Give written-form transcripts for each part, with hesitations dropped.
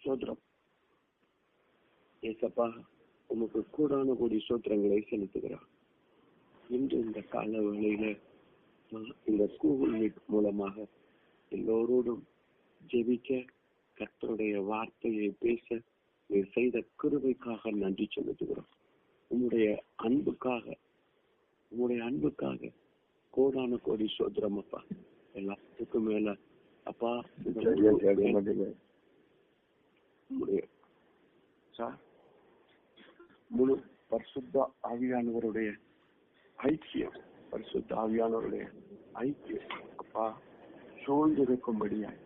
ஸ்தோத்திரம். ஏசப்பா, உமக்கு கூடான கூடிய ஸ்தோத்திரங்களை செலுத்துகிறார். இன்று இந்த கால வேளையில இந்த கூகுள் மீட் மூலமாக எல்லோரோடும் ஜெபிக்க, கர்த்தருடைய வார்த்தையை பேச நீர் செய்த கிருபைக்காக நன்றி செலுத்துகிறோம். உம்முடைய அன்புக்காக கோடான கோடி ஸ்தோத்திரம் அப்பா. எல்லாத்துக்கும் மேல அப்பா, முழு பரிசுத்த ஆவியானவருடைய ஐக்கியம் அப்பா சூழ்ந்திருக்கும்படியாய்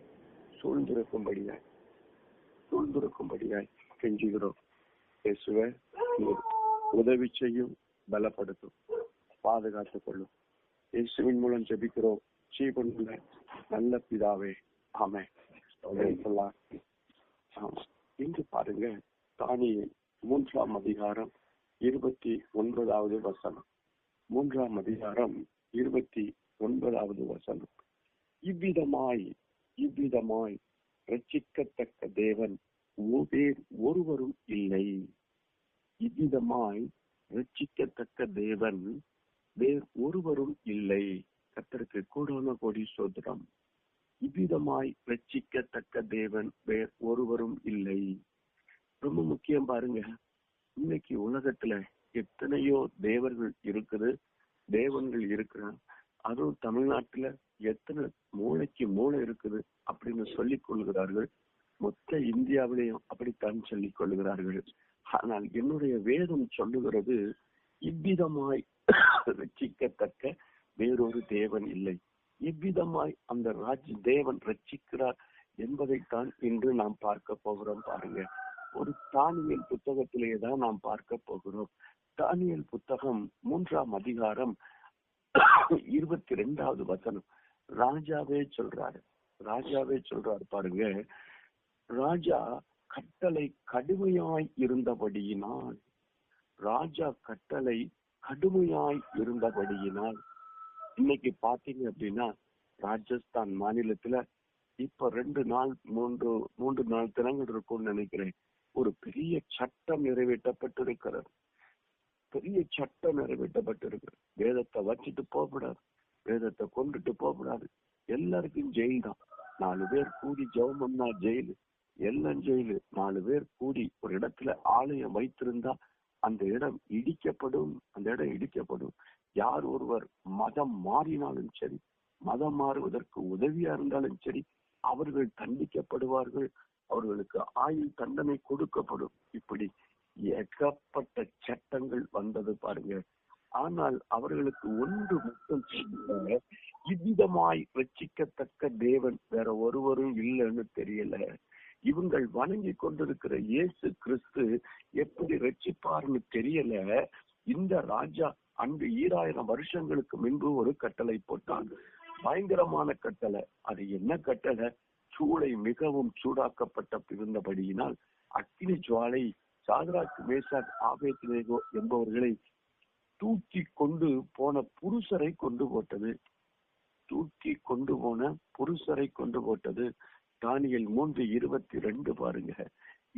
கெஞ்சுகிறோம். இயேசுவே, உதவி செய்யும், பலப்படுத்தும், பாதுகாத்துக் கொள்ளும். இயேசுவின் மூலம் ஜெபிக்கிறோம் ஜீவனுள்ள நல்ல பிதாவே, ஆமென். இன்று பாருங்க, தானியேல் 3ஆம் அதிகாரம் 29வது வசனம். 3ஆம் அதிகாரம் 29வது வசனம். இவ்விதமாய் ரட்சிக்கத்தக்க தேவன் ஒருவரும் இல்லை. இவ்விதமாய் ரட்சிக்கத்தக்க தேவன் வேறு ஒருவரும் இல்லை. கர்த்தருக்கு கோடான கோடி ஸ்தோத்திரம். இவ்விதமாய் ரட்சிக்கத்தக்க தேவன் வேறு ஒருவரும் இல்லை. ரொம்ப முக்கியம் பாருங்க, இன்னைக்கு உலகத்துல எத்தனையோ தேவன்கள் இருக்கிறாங்க. அதுவும் தமிழ்நாட்டுல எத்தனை மூளைக்கு மூளை இருக்குது அப்படின்னு சொல்லிக் கொள்கிறார்கள். மொத்த இந்தியாவிலையும் அப்படித்தான் சொல்லிக் கொள்கிறார்கள். ஆனால் என்னுடைய வேதம் சொல்லுகிறது, இவ்விதமாய் ரட்சிக்கத்தக்க வேறொரு தேவன் இல்லை. இவ்விதமாய் அந்த தேவன் ரட்சிக்கிறார் என்பதைத்தான் இன்று நாம் பார்க்க போகிறோம். பாருங்க, ஒரு தானியேல் புத்தகத்திலேயே தான் நாம் பார்க்க போகிறோம். தானியேல் புத்தகம் 3ஆம் அதிகாரம் 22வது வசனம். ராஜாவே சொல்றாரு பாருங்க. ராஜா கட்டளை கடுமையாய் இருந்தபடியினால் இன்னைக்கு பாத்தீங்க அப்படின்னா, ராஜஸ்தான் மாநிலத்துல இப்ப 2 நாள் 3 நாள் தினங்கள் இருக்கும்னு நினைக்கிறேன், ஒரு பெரிய சட்டம் நிறைவேற்றப்பட்டிருக்கிறது. வேதத்தை வச்சுட்டு போகக்கூடாது, வேதத்தை கொண்டுட்டு போகக்கூடாது, எல்லாருக்கும் ஜெயில் தான். 4 பேர் கூடி ஜெபம்னா ஜெயிலு, எல்லாம் ஜெயிலு. 4 பேர் கூடி ஒரு இடத்துல ஆலயம் வைத்திருந்தா அந்த இடம் இடிக்கப்படும். யார் ஒருவர் மதம் மாறினாலும் சரி, மதம் மாறுவதற்கு உதவியா இருந்தாலும் சரி, அவர்கள் தண்டிக்கப்படுவார்கள், அவர்களுக்கு ஆயுள் தண்டனை கொடுக்கப்படும். இப்படி ஏகப்பட்ட சட்டங்கள் வந்தது பாருங்க. ஆனால் அவர்களுக்கு ஒன்று மட்டும், இவ்விதமாய் ரட்சிக்கத்தக்க தேவன் வேற ஒருவரும் இல்லைன்னு தெரியல. இவங்கள் வணங்கி கொண்டிருக்கிற இயேசு கிறிஸ்து எப்படி ரட்சிப்பார்னு தெரியல. இந்த ராஜா அன்று 2000 வருஷங்களுக்கு முன்பு ஒரு கட்டளை போட்டான். பயங்கரமான கட்டளை. அது என்ன கட்டளை? சூளை மிகவும் சூடாக்கப்பட்ட இருந்தபடியினால் அக்கினி ஜுவாலை சாத்ராக், மேஷாக், ஆபேத்நேகோ என்பவர்களை தூக்கி கொண்டு போன புருஷரை கொண்டு போட்டது. தானியேல் 3:22 பாருங்க.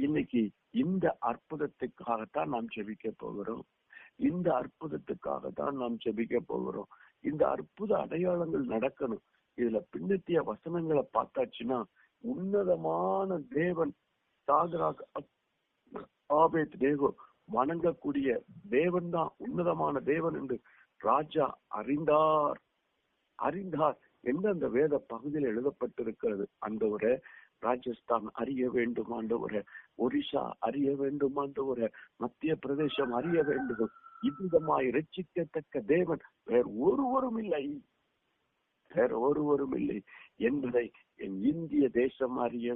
இன்னைக்கு இந்த அற்புதத்துக்காகத்தான் நாம் ஜெபிக்க போகிறோம். இந்த அற்புத அடையாளங்கள் நடக்கணும். இதுல பின்னத்திய வசனங்களை பார்த்தாச்சுன்னா, உன்னதமான தேவன் சாத்ராக், ஆபேத்நேகோ வணங்கக்கூடிய தேவன் தான் உன்னதமான தேவன் என்று ராஜா அறிந்தார் என்று அந்த வேத பகுதியில் எழுதப்பட்டிருக்கிறது. ஆண்டவரே, ராஜஸ்தான் அறிய வேண்டும் ஆண்டவரே, ஒரிசா அறிய வேண்டும் ஆண்டவரே, மத்திய பிரதேசம் அறிய வேண்டும். இவ்விதமாய் ரட்சிக்கத்தக்க தேவன் வேறு ஒருவரும் இல்லை என்பதை என் இந்திய தேசம் அறிய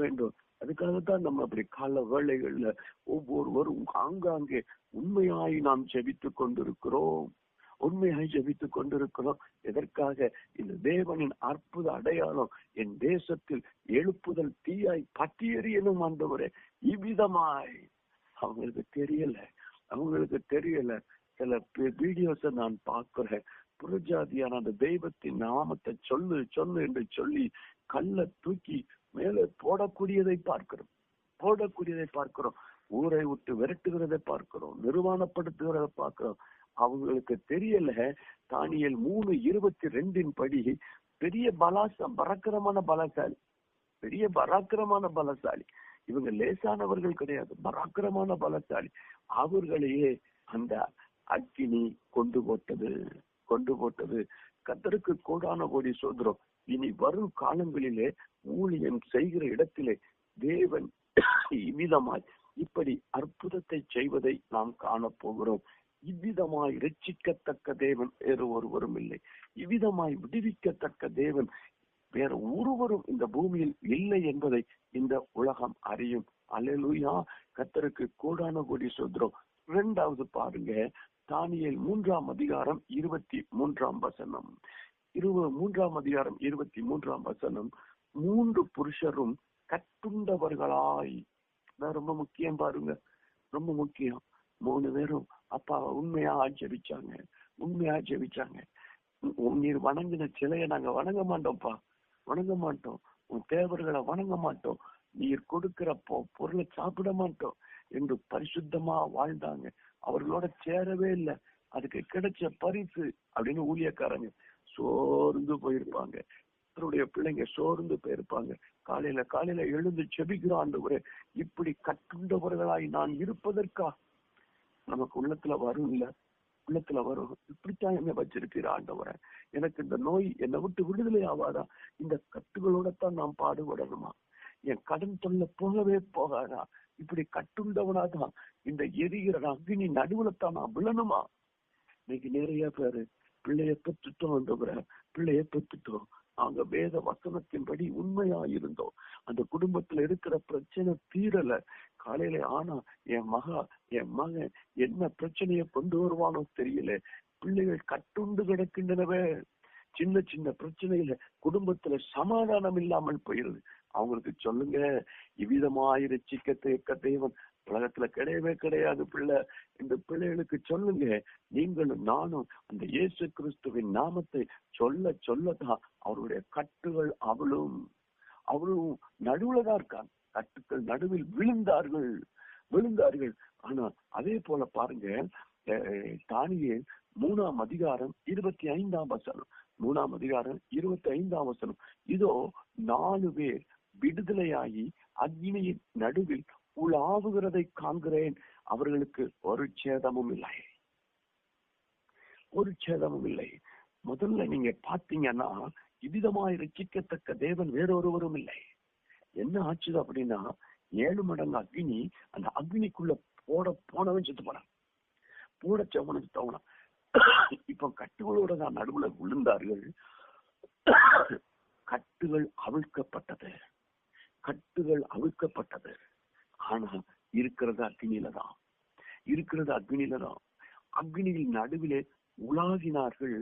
வேண்டும். அதுக்காகத்தான் நம்ம அப்படி கால வேளைகள்ல ஒவ்வொருவரும் ஆங்காங்கே உண்மையாய் நாம் ஜெபித்துக் கொண்டிருக்கிறோம். எதற்காக? இந்த தேவனின் அற்புத அடையாளம் என் தேசத்தில் எழுப்புதல் தீயாய் பற்றி எறியணும் ஆண்டவரே. இவ்விதமாய் அவங்களுக்கு தெரியல. சில வீடியோஸை நான் புறஜாதியான அந்த தெய்வத்தின் நாமத்தை சொல்லு சொல்லு என்று சொல்லி கல்ல தூக்கி மேலே போடக்கூடியதை பார்க்கிறோம். ஊரை விட்டு விரட்டுகிறதை பார்க்கிறோம், நிர்வாணப்படுத்துகிறத பார்க்கிறோம். அவங்களுக்கு தெரியல. தானியேல் 3:22 படி பெரிய பராக்கிரமான பலசாலி. இவங்க லேசானவர்கள் கிடையாது, பராக்கிரமான பலசாலி. அவர்களையே அந்த அக்கினி கொண்டு போட்டது. கர்த்தருக்கு கோடான கோடி சோதரம். இனி வரும் காலங்களிலே ஊழியம் செய்கிற இடத்திலே தேவன் இவ்விதமாய் இப்படி அற்புதத்தை செய்வதை நாம் காணப்போகிறோம். இவ்விதமாய் இரட்சிக்கத்தக்க தேவன் வேறு ஒருவரும் இல்லை. இவ்விதமாய் விடுவிக்கத்தக்க தேவன் வேற ஒருவரும் இந்த பூமியில் இல்லை என்பதை இந்த உலகம் அறியும். அல்லேலூயா. கர்த்தருக்கு கோடான கோடி சோதரம். 2வது பாருங்க, தானியேல் 3ஆம் அதிகாரம் 23ஆம் வசனம். 3ஆம் அதிகாரம் 23ஆம் வசனம். 3 புருஷரும் கட்டுண்டவர்களாய். ரொம்ப முக்கியம் பாருங்க, ரொம்ப முக்கியம். 3 பேரும் அப்பா உண்மையா ஜெபிச்சாங்க. நீர் வணங்கின சிலையை நாங்க வணங்க மாட்டோம்ப்பா, வணங்க மாட்டோம். உன் தேவர்களை வணங்க மாட்டோம். நீர் கொடுக்கிற பொருளை சாப்பிட மாட்டோம் என்று பரிசுத்தமா வாழ்ந்தாங்க. அவர்களோட சேரவே இல்லை. அதுக்கு கிடைச்ச பரிசு அப்படின்னு ஊழியக்காரங்க சோர்ந்து போயிருப்பாங்க. அவருடைய பிள்ளைங்க சோர்ந்து போயிருப்பாங்க. காலையில எழுந்து செபிக்கிற ஆண்டவரே, இப்படி கட்டுண்டவர்களாய் நான் இருப்பதற்கா நமக்கு உள்ளத்துல வரும். இப்படித்தான் என்ன வச்சிருக்கிற ஆண்டவரை, எனக்கு இந்த நோய் என்னை விட்டு விடுதலை ஆவாதா? இந்த கட்டுகளோட தான் நான் பாடுபடணுமா? என் கடன் தொல்லை போகவே போகாதா? இப்படி கட்டுண்டவனாதான் இந்த எரிகிற அக்னி நடுவுல தான் நான் விழணுமா? இன்னைக்கு நிறைய பேரு பிள்ளைய பெற்றுட்டோம். அவங்க வேத வசனத்தின்படி உண்மையா இருந்தோம். அந்த குடும்பத்துல இருக்கிற பிரச்சனை தீரல. காலையில ஆனா என் மகன் என்ன பிரச்சனைய கொண்டு வருவானோ தெரியல. பிள்ளைகள் கட்டுண்டு கிடக்கின்றனவே. சின்ன பிரச்சனையில குடும்பத்துல சமாதானம் இல்லாமல் போயிருது. அவங்களுக்கு சொல்லுங்க, இவ்விதமாய் இரட்சிக்கத்தக்க தேவன் உலகத்துல கிடையவே கிடையாது. இந்த பிள்ளைகளுக்கு சொல்லுங்க, நீங்களும் நானும் அந்த இயேசு கிறிஸ்துவின் நாமத்தை சொல்லதான் அவருடைய கட்டுகள் அவளும் நடுவுலதான் இருக்காங்க. கட்டுக்கள் நடுவில் விழுந்தார்கள். ஆனா அதே போல பாருங்க, தானியேல் 3ஆம் அதிகாரம் 25ஆம் வசனம். 3ஆம் அதிகாரம் 25ஆம் வசனம். இதோ 4 பேர் விடுதலையாகி அக்னியின் நடுவில் உலாவுகிறதை காண்கிறேன். அவர்களுக்கு ஒரு சேதமும் இல்லை. முதல்ல நீங்க பாத்தீங்கன்னா, இவ்விதமாய் ரட்சிக்கத்தக்க தேவன் வேறொருவரும் இல்லை. என்ன ஆச்சுது அப்படின்னா, 7 மடங்கு அக்னி அந்த அக்னிக்குள்ள போனவன் செத்து போனான். இப்ப கட்டுகளோட தான் நடுவுல விழுந்தார்கள். கட்டுகள் அவிழ்க்கப்பட்டது. ஆனா இருக்கிறது அக்னியிலதான். அக்னியில் நடுவிலே உலாகினார்கள்.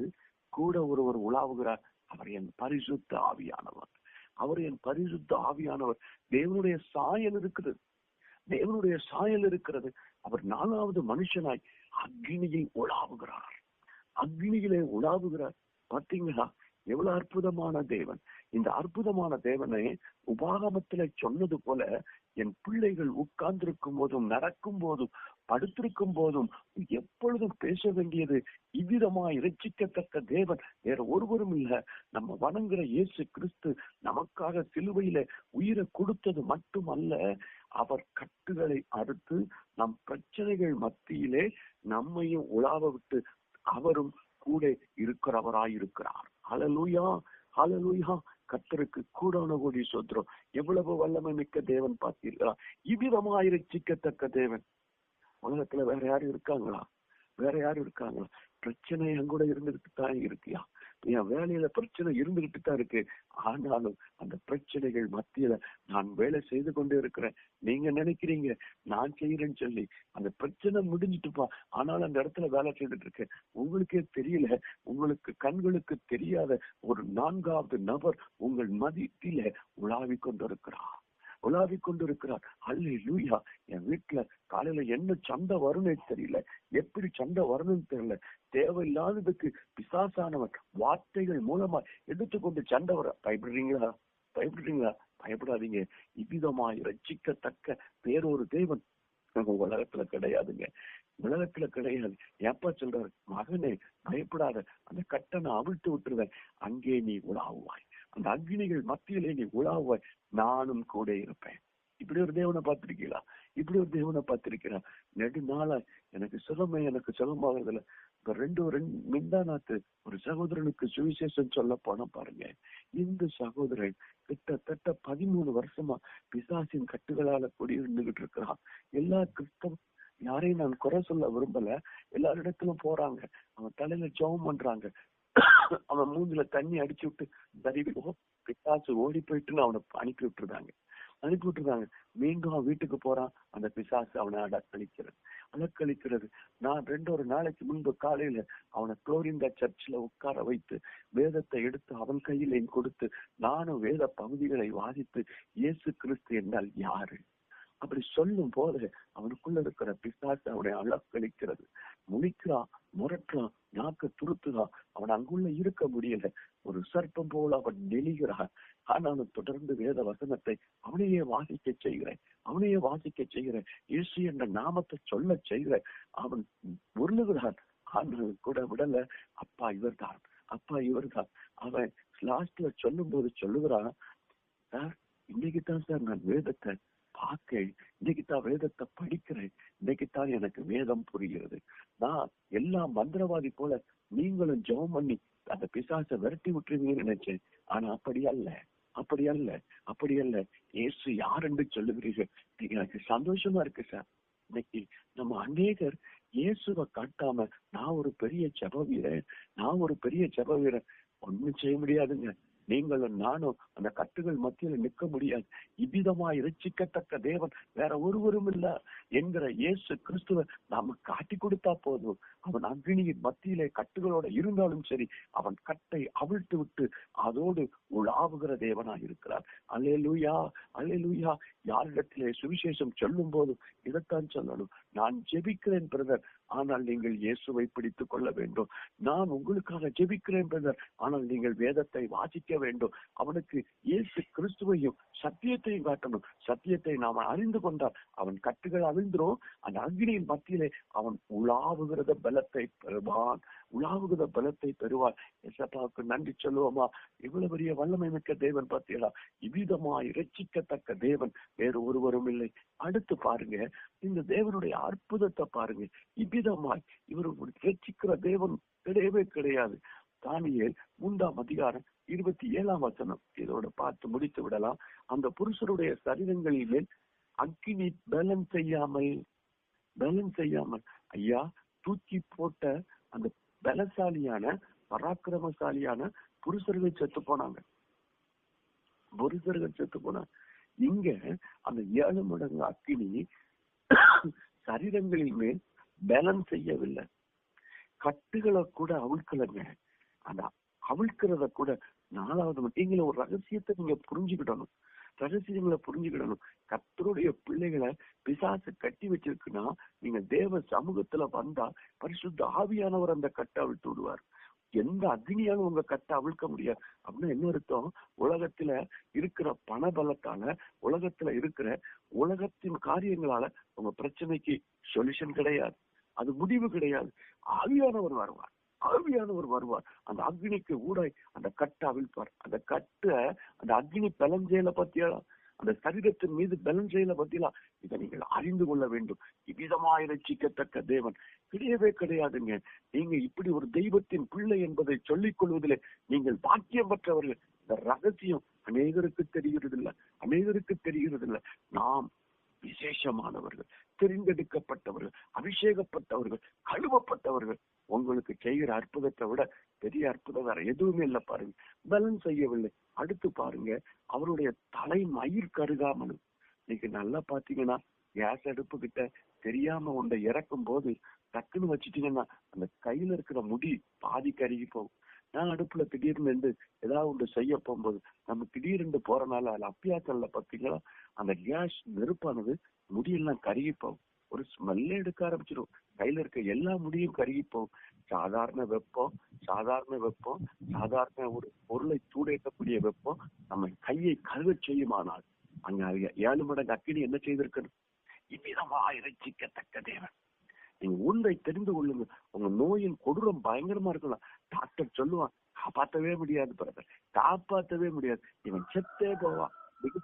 கூட ஒருவர் உலாவுகிறார். அவர் என் பரிசுத்த ஆவியானவர். தேவனுடைய சாயல் இருக்கிறது. அவர் 4வது மனுஷனாய் அக்னியில் உலாவுகிறார். பாத்தீங்களா எவ்வளவு அற்புதமான தேவன்! இந்த அற்புதமான தேவனை உபாகமத்தில சொன்னது போல, என் பிள்ளைகள் உட்கார்ந்திருக்கும் போதும், நடக்கும் போதும், படுத்திருக்கும் போதும் எப்பொழுதும் பேச வேண்டியது, இவ்விதமாய் இரட்சிக்கத்தக்க தேவன் வேற ஒருவரும் இல்ல. நம்ம வணங்குற இயேசு கிறிஸ்து நமக்காக சிலுவையில உயிரை கொடுத்தது மட்டுமல்ல, அவர் கட்டுகளை அறுத்து நம் பிரச்சனைகள் மத்தியிலே நம்மையும் உலாவ விட்டு அவரும் கூட இருக்கிறவராயிருக்கிறார். ஹல்லேலூயா. கர்த்தருக்கு கோடான கோடி ஸ்தோத்திரம். எவ்வளவு வல்லமை மிக்க தேவன் பார்த்தீர்களா? இவ்விதமாய் இரட்சிக்கத்தக்க தேவன் உலகத்துல வேற யாரும் இருக்காங்களா? பிரச்சனை என் கூட இருந்துகிட்டு தான் இருக்கியா? என் வேலையில பிரச்சனை இருந்துகிட்டு தான் இருக்கு. ஆனாலும் அந்த பிரச்சனைகள் மத்தியில நான் வேலை செய்து கொண்டே இருக்கிறேன். நீங்க நினைக்கிறீங்க நான் செய்யறேன்னு சொல்லி அந்த பிரச்சனை முடிஞ்சிட்டுப்பா, ஆனாலும் அந்த இடத்துல வேலை செய்துட்டு இருக்கேன். உங்களுக்கே தெரியல. உங்களுக்கு கண்களுக்கு தெரியாத ஒரு 4வது நபர் உங்கள் மதியில உலாவிக் கொண்டிருக்கிறார். உலாவிக் கொண்டிருக்கிறார். அல்லேலூயா. என் வீட்டுல காலையில என்ன சண்டை வரும்னு தெரியல, எப்படி சண்டை வரணும்னு தெரியல. தேவையில்லாததுக்கு பிசாசானவன் வார்த்தைகள் மூலமா எடுத்துக்கொண்டு சண்டை வர. பயப்படுறீங்களா? பயப்படுறீங்களா? பயப்படாதீங்க. இவ்விதமாய் ரட்சிக்கத்தக்க வேறொரு தேவன் உலகத்துல கிடையாதுங்க. உலகத்துல கிடையாது. எப்ப சொல்றாரு, மகனே பயப்படாத, அந்த கட்டணை அவிழ்த்து விட்டுருவேன், அங்கே நீ உலாவுவாய், அந்த அக்னிகள் மத்தியிலே நீ உலாவுவாய், நானும் கூட இருப்பேன். இப்படி ஒரு தேவனை பார்த்திருக்கீங்களா? இப்படி ஒரு தேவனை பார்த்திருக்கிறா? நெடுநாள எனக்கு சுகமாகறதுல இப்ப ரெண்டு மிந்தானாத்து ஒரு சகோதரனுக்கு சுவிசேஷம் சொல்ல போன பாருங்க. இந்த சகோதரன் கிட்டத்தட்ட 13 வருஷமா பிசாசின் கட்டுகளால குடியிருந்துகிட்டு இருக்கிறான். எல்லா கிறிஸ்தவ யாரையும் நான் குறை சொல்ல விரும்பல, எல்லாரிடத்திலும் போறாங்க, அவன் தலையில ஜெபம் பண்றாங்க, அவன் மூஞ்சில தண்ணி அடிச்சு விட்டு தரிவிடுவோம் பிசாசு ஓடி போயிட்டுன்னு அவனை அனுப்பி விட்டுருந்தாங்க. மீண்டும் அவன் வீட்டுக்கு போறான். அந்த பிசாசு அவனை அலக்களிக்கிறது. நான் ஒரு நாளைக்கு முன்பு காலையில அவனை குளோரிந்தா சர்ச்சில் உட்கார வைத்து வேதத்தை எடுத்து அவன் கையில கொடுத்து நானும் வேத பகுதிகளை வாசித்து இயேசு கிறிஸ்து என்றால் யாரு அப்படி சொல்லும் போது அவனுக்குள்ள இருக்கிற பிசாசு அவனை அலக்களிக்கிறது. முழிக்கிறான், முரட்டுறான், நாக்கு துருத்துறான். அவன் அங்குள்ள இருக்க முடியல. ஒரு சர்ப்பம் போல அவன் நெளிகிறான். ஆனாலும் தொடர்ந்து வேத வசனத்தை அவனையே வாசிக்க செய்கிறேன். இயேசு என்ற நாமத்தை சொல்ல செய்கிறேன். அவன் உருளுகிறான். ஆனாலும் கூட விடல. அப்பா இவர்தான். அவன் லாஸ்ட்ல சொல்லும் போது சொல்லுகிறான், சார் இன்னைக்குதான் சார் நான் வேதத்தை பார்க்க, இன்னைக்குதான் வேதத்தை படிக்கிறேன், இன்னைக்குத்தான் எனக்கு வேதம் புரிகிறது. நான் எல்லா மந்திரவாதி போல நீங்களும் ஜெபம் பண்ணி அந்த பிசாசை விரட்டி விட்டுருவீங்கன்னு நினைச்சேன். ஆனா அப்படி அல்ல. இயேசு யார் என்று சொல்லுகிறீர்கள். எனக்கு சந்தோஷமா இருக்கு சார். இன்னைக்கு நம்ம அநேகர் இயேசுவை காட்டாம நான் ஒரு பெரிய ஜெப வீரன் ஒண்ணும் செய்ய முடியாதுங்க. நீங்களும் நானும் அந்த கட்டுகள் மத்தியில நிற்க முடியாது. இவ்விதமாய் இரட்சிக்கத்தக்க தேவன் வேற ஒருவரும் இல்ல என்கிற இயேசு கிறிஸ்துவ நாம காட்டி கொடுத்தா போதும். அவன் அக்னியின் மத்தியிலே கட்டுகளோட இருந்தாலும் சரி, அவன் கட்டை அவிழ்த்து விட்டு அதோடு உலாவுகிற தேவனாய் இருக்கிறார். அல்லேலூயா. யாரிடத்திலே சுவிசேஷம் சொல்லும் போதும் இதைத்தான் சொல்லணும். நான் ஜெபிக்கிறேன் பிரதர், ஆனால் நீங்கள் இயேசுவை பிடித்துக் கொள்ள வேண்டும். நான் உங்களுக்காக ஜெபிக்கிறேன் பிரதர், ஆனால் நீங்கள் வேதத்தை வாசிக்க வேண்டும். அவனுக்கு இயேசு கிறிஸ்துவையும் சத்தியத்தையும் காட்டணும். சத்தியத்தை நாம அறிந்து கொண்டால் அவன் கட்டுகள் அவிழ்ந்துரும். அந்த அக்னியின் மத்தியிலே அவன் உலாவுகிறத பலத்தை பெறுவான். எசப்பாவுக்கு நன்றி சொல்லுவோமா? இவ்வளவு பெரிய வல்லமை மிக்க தேவன் பார்த்தீங்களா? இவ்விதமாய் இரட்சிக்கத்தக்க தேவன் வேறு ஒருவரும் இல்லை. அடுத்து பாருங்க, இந்த தேவனுடைய அற்புதத்தை பாருங்க. இவ்விதமாய் இவர் இரட்சிக்கிற தேவன் கிடையவே கிடையாது. தானியேல் 3ஆம் அதிகாரம் 27ஆம் வசனம், இதோட பார்த்து முடித்து விடலாம். அந்த புருஷருடைய சரீரங்களின் மேல் அக்கினி பலன் செய்யாமல் ஐயா தூக்கி போட்ட அந்த பலசாலியான பராக்கிரமசாலியான புருஷர்கள் செத்து போனாங்க. இங்க அந்த 7 மடங்கு அக்கினி சரீரங்களின் மேல் பலன் செய்யவில்லை. கட்டுகளை கூட அவிழ்க்கலங்க. அந்த அவிழ்க்கிறத கூட 4வது நீங்கள ஒரு ரகசியத்தை நீங்க புரிஞ்சுக்கிடணும். கர்த்தருடைய பிள்ளைகளை பிசாசு கட்டி வச்சிருக்குன்னா, நீங்க தேவ சமூகத்துல வந்தா பரிசுத்த ஆவியானவர் அந்த கட்டை அவிழ்த்து விடுவார். எந்த அக்னியாலும் உங்க கட்டை அவிழ்க்க முடியாது. அப்படின்னு என்ன அர்த்தம்? உலகத்துல இருக்கிற பண பலத்தால, உலகத்துல இருக்கிற உலகத்தின் காரியங்களால உங்க பிரச்சனைக்கு சொல்யூஷன் கிடையாது, அது முடிவு கிடையாது. ஆவியானவர் வருவார். அந்த அக்னிக்கு ஊடாய் அந்த கட்டை அவிழ்ப்பார். அந்த கட்டை அந்த அக்னி பலன் செய்யல பத்தியா, அந்த சரீரத்தின் மீது பலன் செய்யல பத்தியா, இதை நீங்கள் அறிந்து கொள்ள வேண்டும். இவ்விதமாய் ரட்சிக்கத்தக்க தேவன் கிடையவே கிடையாதுங்க. நீங்க இப்படி ஒரு தெய்வத்தின் பிள்ளை என்பதை சொல்லிக் கொள்வதிலே நீங்கள் பாக்கியம் பெற்றவர்கள். இந்த ரகசியம் அநேகருக்கு தெரிகிறது இல்ல. நாம் விசேஷமானவர்கள், தெரிந்தெடுக்கப்பட்டவர்கள், அபிஷேகப்பட்டவர்கள், கழுவப்பட்டவர்கள். உங்களுக்கு செய்கிற அற்புதத்தை விட பெரிய அற்புதம் வேற எதுவுமே இல்லை. பாருங்க, பலன் செய்யவில்லை. அடுத்து பாருங்க, அவருடைய தலை மயிர் கருகாமலும். இன்னைக்கு நல்லா பாத்தீங்கன்னா, கேஸ் அடுப்பு கிட்ட தெரியாம ஒன்றை இறக்கும் போது டக்குன்னு வச்சுட்டீங்கன்னா அந்த கையில இருக்கிற முடி பாதி கருகி போகும். நான் அடுப்புல திடீர்னு இருந்து ஏதாவது ஒன்று செய்ய போகும்போது நம்ம திடீர்னு போறனால அதுல அப்பியாக்கல்ல பாத்தீங்களா, அந்த கேஸ் நெருப்பானது முடியெல்லாம் கருகி போகும், ஒரு ஸ்மெல்லே எடுக்க ஆரம்பிச்சிடும், கையில இருக்க எல்லா முடியும் கருகி போகும். சாதாரண வெப்பம் சாதாரண ஒரு பொருளை சூடேற்றக்கூடிய வெப்பம் நம்ம கையை கருக செய்யுமானால் அங்க 7 மடங்கு அக்கினி என்ன செய்திருக்கணும்? இவ்விதமா இறைச்சிக்கத்தக்க தேவன். நீங்க ஒன்றை தெரிந்து கொள்ளுங்க, உங்க நோயின் கொடூரம் பயங்கரமா இருக்கலாம். டாக்டர் சொல்லுவான் காப்பாற்றவே முடியாது பிரதர், காப்பாற்றவே முடியாது, இவன் செத்தே போவான்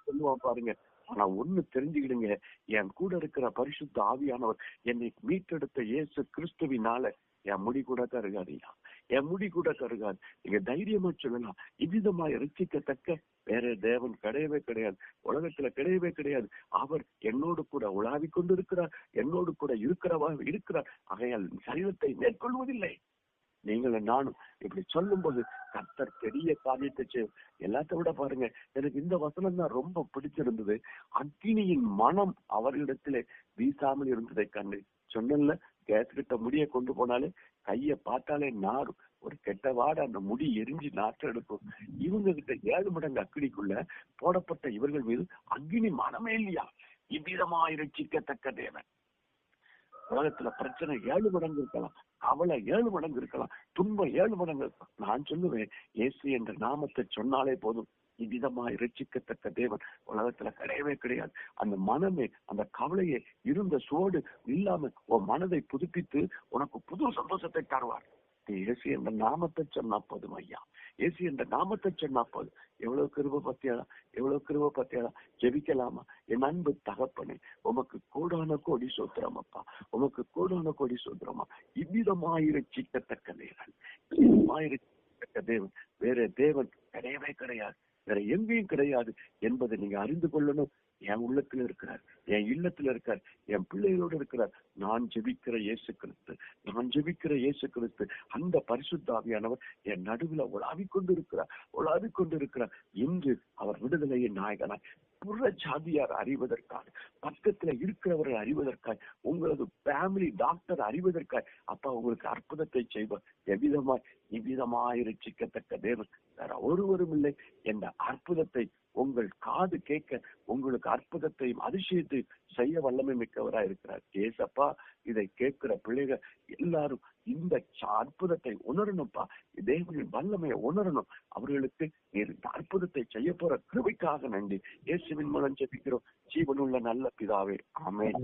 சொல்லுவான் பாருங்க. ஆனா ஒண்ணு தெரிஞ்சுக்கிடுங்க, என் கூட இருக்கிற பரிசுத்த ஆவியானவர் என்னை மீட்டெடுத்த இயேசு கிறிஸ்துவினால என் முடி கூட கருகாதியா, என் முடி கூட கருகாது. நீங்க தைரியமா சொல்லலாம், இவ்விதமா ரட்சிக்கத்தக்க வேற தேவன் கிடையவே கிடையாது, உலகத்துல கிடையவே கிடையாது. அவர் என்னோடு கூட உலாவி கொண்டு இருக்கிறார், என்னோடு கூட இருக்கிறார். ஆகையால் சரீரத்தை மேற்கொள்வதில்லை. நீங்களும் நானும் இப்படி சொல்லும் போது கர்த்தர் பெரிய காரியத்தை செய்யும். எல்லாத்த விட பாருங்க, எனக்கு இந்த வசனம் தான் ரொம்ப பிடிச்சிருந்தது. அக்கினியின் மனம் அவர்களிடத்திலே வீசாமல் இருந்ததை கண்டு சொன்னல. கேஸ் கிட்ட முடிய கொண்டு போனாலே கைய பார்த்தாலே நாரும், ஒரு கெட்ட வாட அந்த முடி எரிஞ்சு நாற்றம் எடுக்கும். இவங்க கிட்ட 7 மடங்கு அக்கினிக்குள்ள போடப்பட்ட இவர்கள் மீது அக்கினி மனமே இல்லையா? இவ்விதமா இரட்சிக்கத்தக்க தேவன். உலகத்துல பிரச்சனை 7 மடங்கு இருக்கலாம், கவலை 7 மடங்கு இருக்கலாம், துன்பம் 7 மடங்கு இருக்கலாம். நான் சொல்லுவேன், இயேசு என்ற நாமத்தை சொன்னாலே போதும், இவ்விதமா இரட்சிக்கத்தக்க தேவன் உலகத்துல கிடையவே கிடையாது. அந்த மனமே, அந்த கவலையே இருந்த சோடு இல்லாம உன் மனதை புதுப்பித்து உனக்கு புது சந்தோஷத்தை தருவார். இயேசு என்ற நாமத்தை சொன்னா போதும் ஐயா, இயேசு என்ற நாமத்தை சொன்னா போதும். எவ்வளவு கிருபை பத்தியாளா, எவ்வளவு கிருபை பத்தியாளா. ஜெபிக்கலாமா? என் அன்பு தகப்பனே, உமக்கு கோடான கோடி சோத்திரம் அப்பா, உமக்கு கோடான கோடி சோத்திரமா. இவ்விதமாயிரட்சிக்கத்தக்க தேவன், இவ்விதமாயிரட்சிக்கத்தக்க தேவன் வேற தேவன் கிடையவே கிடையாது, வேற எங்கேயும் கிடையாது என்பதை நீங்க அறிந்து கொள்ளணும். என் உள்ளத்துல இருக்கிறார், என் இல்லத்துல இருக்கார், என் பிள்ளைகளோடு இருக்கிறார். நான் ஜெபிக்கிற இயேசு கிறிஸ்து, அந்த பரிசுத்த ஆவியானவர் என் நடுவில் உலாவிக் கொண்டு இருக்கிறார். இன்று அவர் விடுதலையின் நாயகனாய் புற ஜாதியார் அறிவதற்காக, பக்கத்துல இருக்கிறவர்கள் அறிவதற்காய், உங்களது ஃபேமிலி டாக்டர் அறிவதற்காய் அப்பா உங்களுக்கு அற்புதத்தை செய்வார். இவ்விதமாய் இரட்சிக்கத்தக்க தேவன் வேற ஒருவரும் இல்லை என்ற அற்புதத்தை உங்கள் காது கேட்க, உங்களுக்கு அற்புதத்தையும் அதிசயத்தையும் செய்ய வல்லமை மிக்கவராய் இருக்கிறார். ஏசப்பா, இதை கேட்கிற பிள்ளைகள் எல்லாரும் இந்த அற்புதத்தை உணரணும்ப்பா, தேவனின் வல்லமையை உணரணும். அவர்களுக்கு இந்த அற்புதத்தை செய்ய போற கிருபைக்காக நன்றி. இயேசுவின் மூலம் ஜெபிக்கிறோம் ஜீவனுள்ள நல்ல பிதாவே, ஆமென்.